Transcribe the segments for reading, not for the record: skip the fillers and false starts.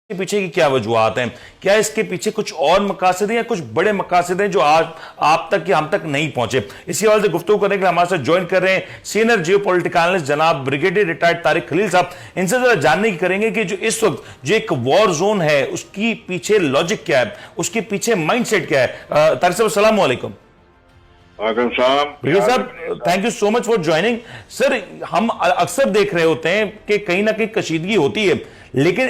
के पीछे की क्या वजूहात हैं? क्या इसके पीछे कुछ और मकासद हैं या कुछ बड़े मकासद हैं जो आज आप तक या हम तक नहीं पहुंचे? इसी हवाले से गुफ्तगू करने के लिए हमारे साथ ज्वाइन कर रहे हैं सीनियर जियो पॉलिटिकल एनालिस्ट जनाब ब्रिगेडियर रिटायर्ड तारिक खलील साहब। इनसे जरा जानने की करेंगे कि जो इस वक्त जो एक वॉर जोन है उसकी पीछे लॉजिक क्या है, उसके पीछे माइंडसेट क्या है। तारिक साहब अस्सलाम वालेकुम। भैया साहब, thank you so much for joining. Sir, हम अक्सर देख रहे होते हैं कि कहीं ना कहीं कशीदगी होती है, लेकिन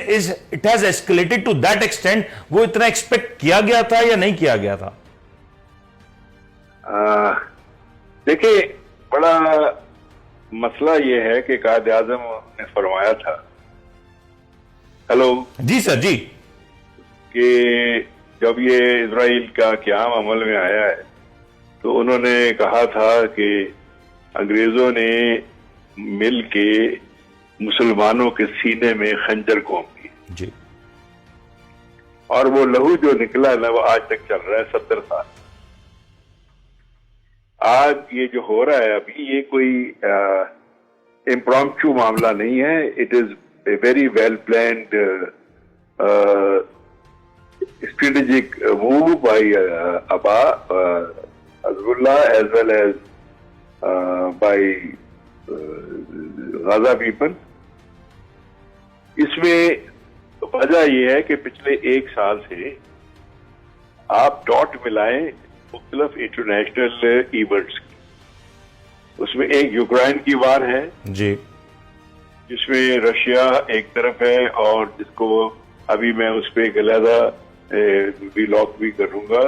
it has escalated to that extent. वो इतना एक्सपेक्ट किया गया था या नहीं किया गया था? देखिए, बड़ा मसला ये है कि कायद आजम ने फरमाया था, हेलो जी सर जी, कि जब ये इजराइल का क़याम अमल में आया है तो उन्होंने कहा था कि अंग्रेजों ने मिल के मुसलमानों के सीने में खंजर घोंप दिए जी, और वो लहू जो निकला है ना वो आज तक चल रहा है 70 साल। आज ये जो हो रहा है अभी, ये कोई इम्प्रॉम्प्टू मामला नहीं है। It is a very well planned strategic move by अबा Hezbollah as well as by Gaza people। इसमें वजह यह है कि पिछले एक साल से आप डॉट मिलाएं मुख्तलिफ इंटरनेशनल इवेंट्स की। उसमें एक यूक्रेन की वार है जी, जिसमें रशिया एक तरफ है और जिसको अभी मैं उस पर एक अलहदा व्लॉग भी करूंगा।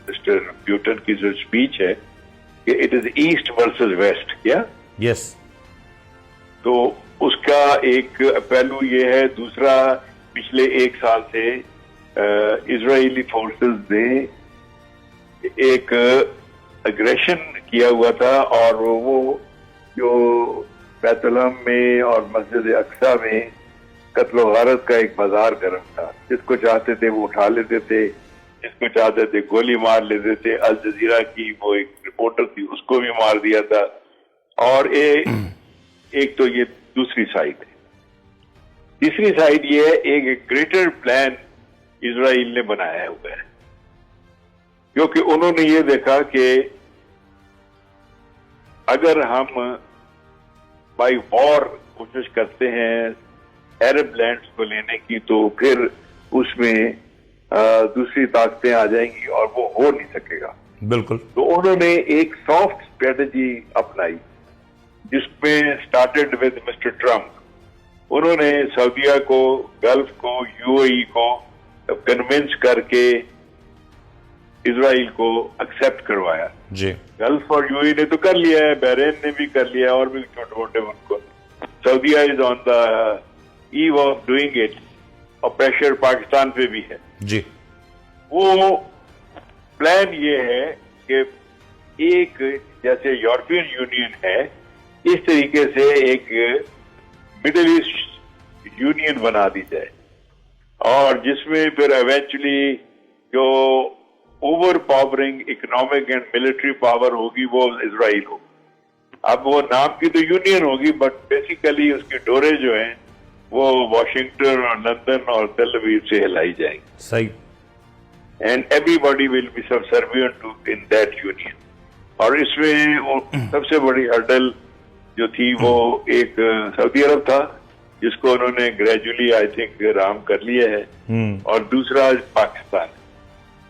मिस्टर प्यूटन की जो स्पीच है कि it is east versus West, क्या यस, तो उसका एक पहलू ये है। दूसरा, पिछले एक साल से इजरायली फोर्सेस ने एक अग्रेशन किया हुआ था और वो जो बैतलहम में और मस्जिद अक्सा में कत्ल गारत का एक बाजार गर्म था। जिसको चाहते थे वो उठा लेते थे, जिसको चाहते थे गोली मार लेते थे। अल जजीरा की वो एक रिपोर्टर थी, उसको भी मार दिया था। और एक तो ये दूसरी साइड है। तीसरी साइड ये है, एक ग्रेटर प्लान इजराइल ने बनाया हुआ है, क्योंकि उन्होंने ये देखा कि अगर हम बाई वॉर कोशिश करते हैं अरब लैंड्स को लेने की, तो फिर उसमें दूसरी ताकतें आ जाएंगी और वो हो नहीं सकेगा। बिल्कुल। तो उन्होंने एक सॉफ्ट स्ट्रेटजी अपनाई जिसमें स्टार्टेड विद मिस्टर ट्रम्प। उन्होंने सऊदीया को, गल्फ को, यूएई को कन्विंस करके इजराइल को एक्सेप्ट करवाया जी। गल्फ और यूएई ने तो कर लिया है, बहरीन ने भी कर लिया है और भी छोटे मोटे उनको। Saudia is on the eve of doing it और प्रेशर पाकिस्तान पे भी है जी। वो प्लान ये है कि एक जैसे यूरोपियन यूनियन है, इस तरीके से एक मिडिल ईस्ट यूनियन बना दी जाए और जिसमें फिर एवेंचुअली जो over powering economic and military power होगी वो इजराइल हो। अब वो नाम की तो यूनियन होगी, बट बेसिकली उसकी डोरे जो हैं वो वॉशिंगटन और लंदन और तेल अवीव से हिलाई जाएंगी। सही। And everybody will be subservient to in that union. और इसमें सबसे बड़ी हर्डल जो थी वो एक सऊदी अरब था, जिसको उन्होंने ग्रेजुअली आई थिंक राम कर लिया है, और दूसरा पाकिस्तान।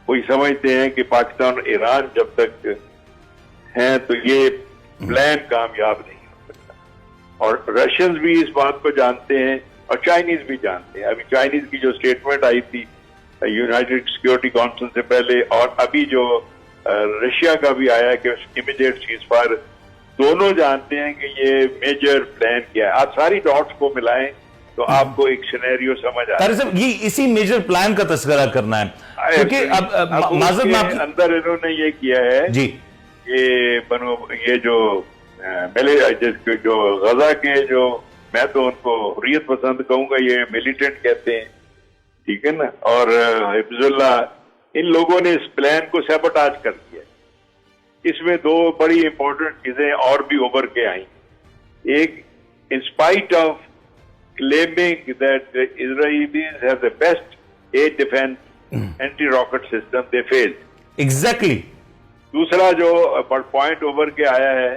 कोई समझते हैं कि पाकिस्तान और ईरान जब तक हैं तो ये प्लान कामयाब नहीं हो सकता। और रशियंस भी इस बात को जानते हैं और चाइनीज भी जानते हैं। अभी चाइनीज की जो स्टेटमेंट आई थी यूनाइटेड सिक्योरिटी काउंसिल से पहले, और अभी जो रशिया का भी आया कि इमीडिएट सीजफायर, दोनों जानते हैं कि ये मेजर प्लान क्या है। आप सारी डॉट्स को मिलाएं तो आपको एक सिनेरियो समझ आ जाए। ये इसी मेजर प्लान का तस्करा करना है, क्योंकि अब माजर में अंदर इन्होंने ये किया है जी, ये जो गजा के जो, मैं तो उनको हुर्रियत पसंद कहूंगा, ये मिलिटेंट कहते हैं, ठीक है ना, और हिफ्जुल्लाह, इन लोगों ने इस प्लान को सैबोटाज कर दिया। इसमें दो बड़ी इंपॉर्टेंट चीजें और भी उभर के आई। एक, in spite of claiming that the Israelis have the best air defense anti-rocket system, they failed. Exactly. दूसरा जो पॉइंट उभर के आया है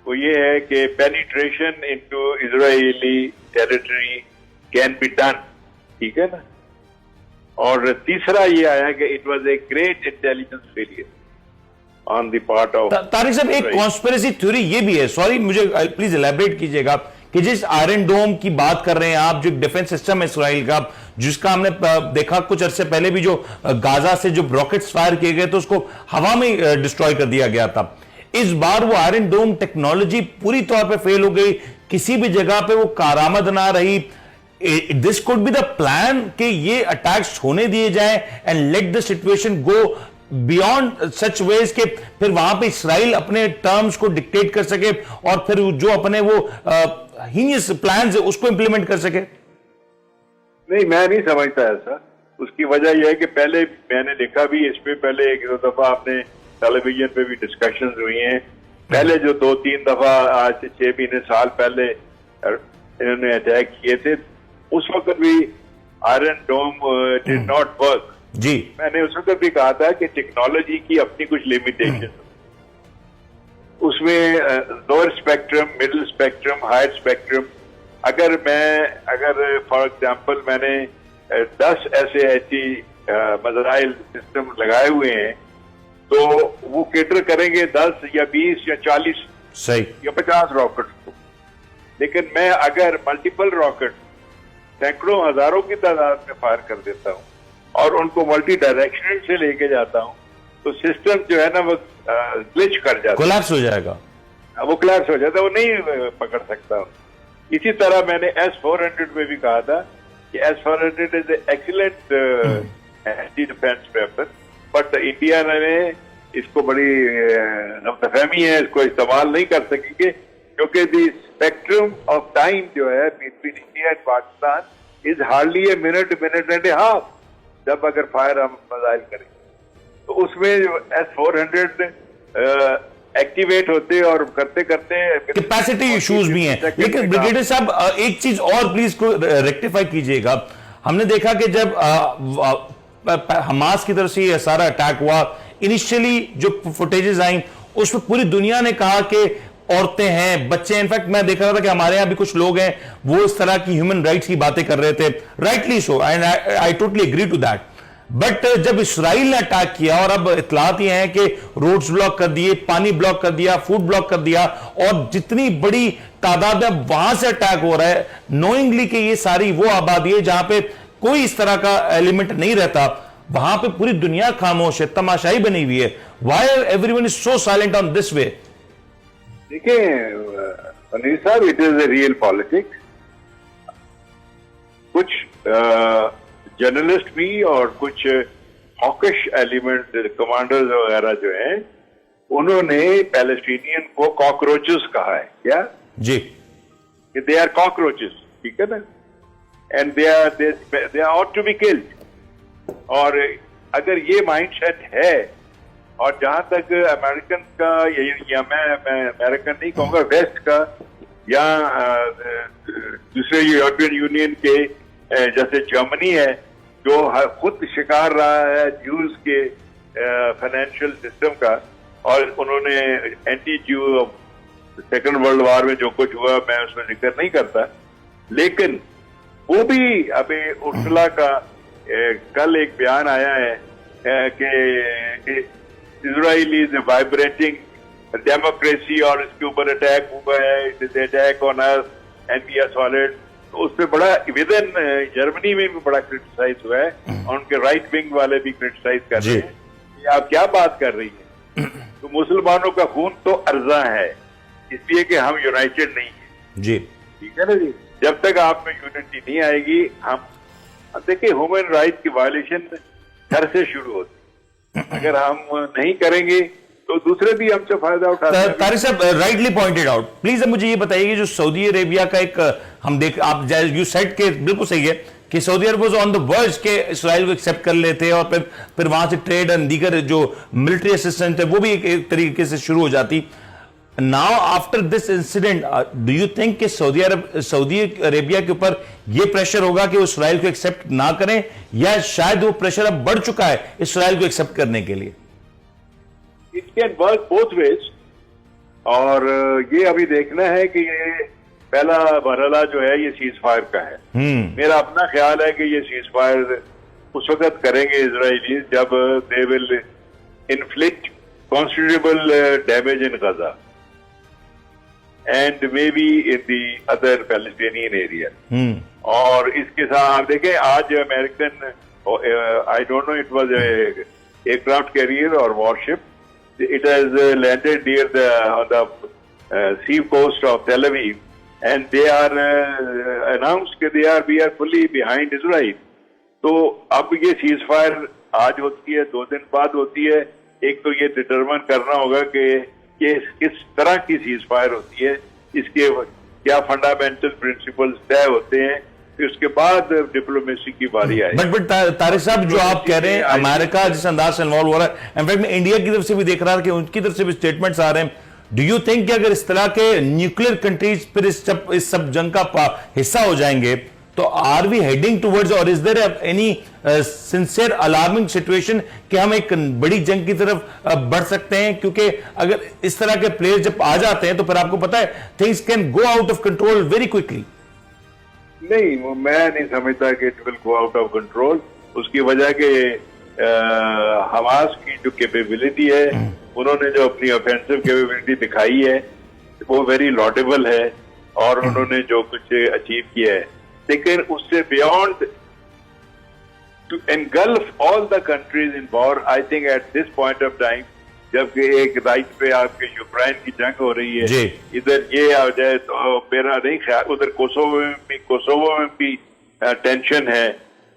वो ये है कि penetration into Israeli territory can be done, ठीक है ना। और तीसरा ये आया कि it was a great intelligence failure on the part of Tariq साहब, एक कॉन्स्पिरेसी थ्योरी ये भी है, सॉरी मुझे प्लीज एलैबोरेट कीजिएगा, कि जिस आयरन डोम की बात कर रहे हैं आप, जो डिफेंस सिस्टम है इसराइल का, जिसका हमने देखा कुछ अरसे पहले भी, जो गाजा से जो रॉकेट्स फायर किए गए तो उसको हवा में डिस्ट्रॉय कर दिया गया था। इस बार वो आयरन डोम टेक्नोलॉजी पूरी तौर पे फेल हो गई, किसी भी जगह पे वो कारआमद ना रही। This could be the plan कि ये अटैक्स होने दिए जाए and let the situation go beyond such ways के फिर वहां पे इसराइल अपने टर्म्स को डिक्टेट कर सके और फिर जो अपने वो हीनियस प्लान्स है उसको इंप्लीमेंट कर सके। नहीं, मैं नहीं समझता ऐसा। उसकी वजह यह है कि पहले मैंने देखा भी इस पे, पहले एक दो दफा आपने टेलीविजन पे भी डिस्कशंस हुई हैं। पहले जो 2-3 दफा आज से 6 महीने साल पहले इन्होंने अटैक किए थे, उस वक्त भी Iron Dome did not work जी। मैंने उस वक्त भी कहा था कि टेक्नोलॉजी की अपनी कुछ लिमिटेशन, उसमें lower spectrum, middle spectrum, higher spectrum. अगर फॉर एग्जांपल मैंने 10 ऐसे मिसाइल सिस्टम लगाए हुए हैं तो वो केटर करेंगे 10 या 20 या 40 सही या 50 रॉकेट को। लेकिन मैं अगर मल्टीपल रॉकेट सैकड़ों हजारों की तादाद में फायर कर देता हूँ और उनको मल्टी डायरेक्शनल से लेके जाता हूँ तो सिस्टम जो है ना वो ग्लिच कर जाता है, कोलैप्स हो जाएगा, वो कोलैप्स हो जाता है, वो नहीं पकड़ सकता। इसी तरह मैंने S-400 में भी कहा था कि S-400 is excellent anti defence weapon, but India ने इसको बड़ी गलतफहमी है, इसको इस्तेमाल नहीं कर सकेंगे क्योंकि द स्पेक्ट्रम ऑफ टाइम जो है between India and Pakistan is hardly a minute and A half, जब अगर फायर हम मिसाइल करेंगे तो उसमें S-400 एक्टिवेट होते और करते करते कैपेसिटी इश्यूज भी हैं। लेकिन ब्रिगेडियर साहब एक चीज और प्लीज को रेक्टिफाई कीजिएगा, हमने देखा कि जब हमास की तरफ से ये सारा अटैक हुआ, इनिशियली जो फुटेजेस आई उसमें पूरी दुनिया ने कहा कि औरतें हैं, बच्चे हैं। इनफैक्ट मैं देख रहा था कि हमारे यहां भी कुछ लोग हैं वो इस तरह की ह्यूमन राइट्स की बातें कर रहे थे, rightly so, and I totally agree to that. But जब इसराइल ने अटैक किया और अब इतलात ये हैं कि रोड्स ब्लॉक कर दिए, पानी ब्लॉक कर दिया, फूड ब्लॉक कर दिया, और जितनी बड़ी तादाद में वहां से अटैक हो रहा है, नोइंगली कि ये सारी वो आबादी है जहां पे कोई इस तरह का एलिमेंट नहीं रहता, वहां पे पूरी दुनिया खामोश है, तमाशाई बनी हुई है। Why everyone is so silent on this way? देखिए अनिल साहब, it is a real politics. कुछ जर्नलिस्ट भी और कुछ हॉकिश एलिमेंट कमांडर्स वगैरह जो हैं उन्होंने पैलेस्टीनियन को कॉकरोचेस कहा है। क्या जी? दे आर कॉकरोचेस, ठीक है ना, and they ought to be killed. और अगर ये माइंडसेट है, और जहां तक अमेरिकन का या मैं अमेरिकन नहीं कहूंगा, वेस्ट का या दूसरे यूरोपियन यूनियन के जैसे जर्मनी है जो खुद शिकार रहा है ज्यूज के फाइनेंशियल सिस्टम का, और उन्होंने एंटी ज्यू सेकेंड वर्ल्ड वॉर में जो कुछ हुआ मैं उसमें जिक्र नहीं करता, लेकिन वो भी अभी उर्सुला का कल एक बयान आया है कि इजराइल इज वाइब्रेटिंग डेमोक्रेसी और इसके ऊपर अटैक हुआ है, it is attack on us and we are solid. तो उस पर बड़ा विद इन जर्मनी में भी बड़ा क्रिटिसाइज हुआ है और उनके राइट विंग वाले भी क्रिटिसाइज कर रहे हैं कि आप क्या बात कर रही हैं। तो मुसलमानों का खून तो अर्जा है, इसलिए कि हम यूनाइटेड नहीं है जी, ठीक है ना जी। जब तक आप में यूनिटी नहीं आएगी, हम देखिए ह्यूमन राइट की वायलेशन घर से शुरू होती, अगर हम नहीं करेंगे तो दूसरे भी हमसे फायदा उठाते हैं। तारिक साहब राइटली पॉइंटेड आउट, प्लीज अब मुझे ये बताइए जो सऊदी अरेबिया का एक हम देख, आप यू सेड के बिल्कुल सही है कि Saudi Arab was on the verge के इसराइल को एक्सेप्ट कर लेते और फिर वहां से ट्रेड एंड दीगर जो मिलिट्री असिस्टेंस है वो भी एक तरीके से शुरू हो जाती। Now after this incident do you think कि सऊदी अरेबिया के ऊपर यह प्रेशर होगा कि वो इसराइल को एक्सेप्ट ना करें, या शायद वो प्रेशर अब बढ़ चुका है इसराइल को एक्सेप्ट करने के लिए? It can work both ways, और ये अभी देखना है कि ये पहला मरहला जो है ये सीज फायर का है। मेरा अपना ख्याल है कि ये सीज फायर उस वक्त करेंगे इजरायली जब they will inflict considerable damage in Gaza and maybe in the other Palestinian area. और इसके साथ आप देखें आज American, I don't know, it was a aircraft carrier or warship. It has landed near on the sea coast of Tel Aviv, and they are announced that we are fully behind Israel. तो अब ये cease fire आज होती है, 2 दिन बाद होती है। एक तो ये डिटरमाइन करना होगा कि ये किस तरह की सीज फायर होती है, इसके क्या फंडामेंटल प्रिंसिपल्स तय होते हैं, फिर उसके बाद डिप्लोमेसी की बारी आएगी। बट तारिक साहब, जो आप कह रहे हैं अमेरिका जिस अंदाज से इन्वॉल्व हो रहा है, इनफैक्ट मैं इंडिया की तरफ से भी देख रहा था कि उनकी तरफ से भी स्टेटमेंट्स आ रहे हैं, डू यू थिंक कि अगर इस तरह के न्यूक्लियर कंट्रीज फिर इस सब जंग का हिस्सा हो जाएंगे तो आर वी हेडिंग टुवर्ड्स, और is there any sincere alarming situation कि हम एक बड़ी जंग की तरफ बढ़ सकते हैं? क्योंकि अगर इस तरह के प्लेयर्स जब आ जाते हैं तो फिर आपको पता है things can go out of control very quickly. नहीं, मैं नहीं समझता कि it will go out of control. उसकी वजह के हमास की जो कैपेबिलिटी है, उन्होंने जो अपनी ऑफेंसिव कैपेबिलिटी दिखाई है वो वेरी लॉडेबल है, और उन्होंने जो कुछ अचीव किया है, लेकिन उससे beyond to engulf all the countries in war, I think at this point of time, जबकि एक राइट पे आपके यूक्रेन की जंग हो रही है, इधर ये आ जाए तो मेरा नहीं ख्याल, उधर कोसोवो में भी टेंशन है।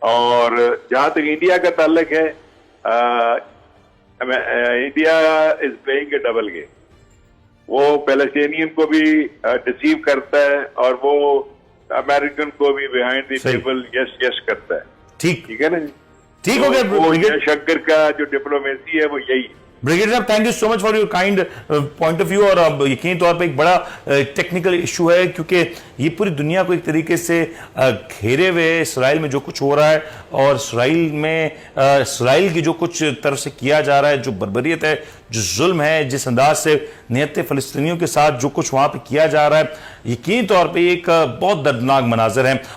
और जहां तक इंडिया का ताल्लुक है, India is playing A double game. वो पैलेस्टीनियन को भी डिसीव करता है और वो अमेरिकन को भी बिहाइंड द टेबल यस करता है। ठीक है ना? ठीक हो गया। वो शक्कर का जो डिप्लोमेसी है वो यही है। ब्रिगेडियर साहब, thank you so much for your kind point of view. और अब यकीनी तौर पे एक बड़ा टेक्निकल इशू है, क्योंकि ये पूरी दुनिया को एक तरीके से घेरे हुए इसराइल में जो कुछ हो रहा है, और इसराइल की जो कुछ तरफ से किया जा रहा है, जो बर्बरियत है, जो जुल्म है, जिस अंदाज से नियत फ़लस्तीनियों के साथ जो कुछ वहां पे किया जा रहा है, यकीनी तौर पर एक बहुत दर्दनाक मनाजर है।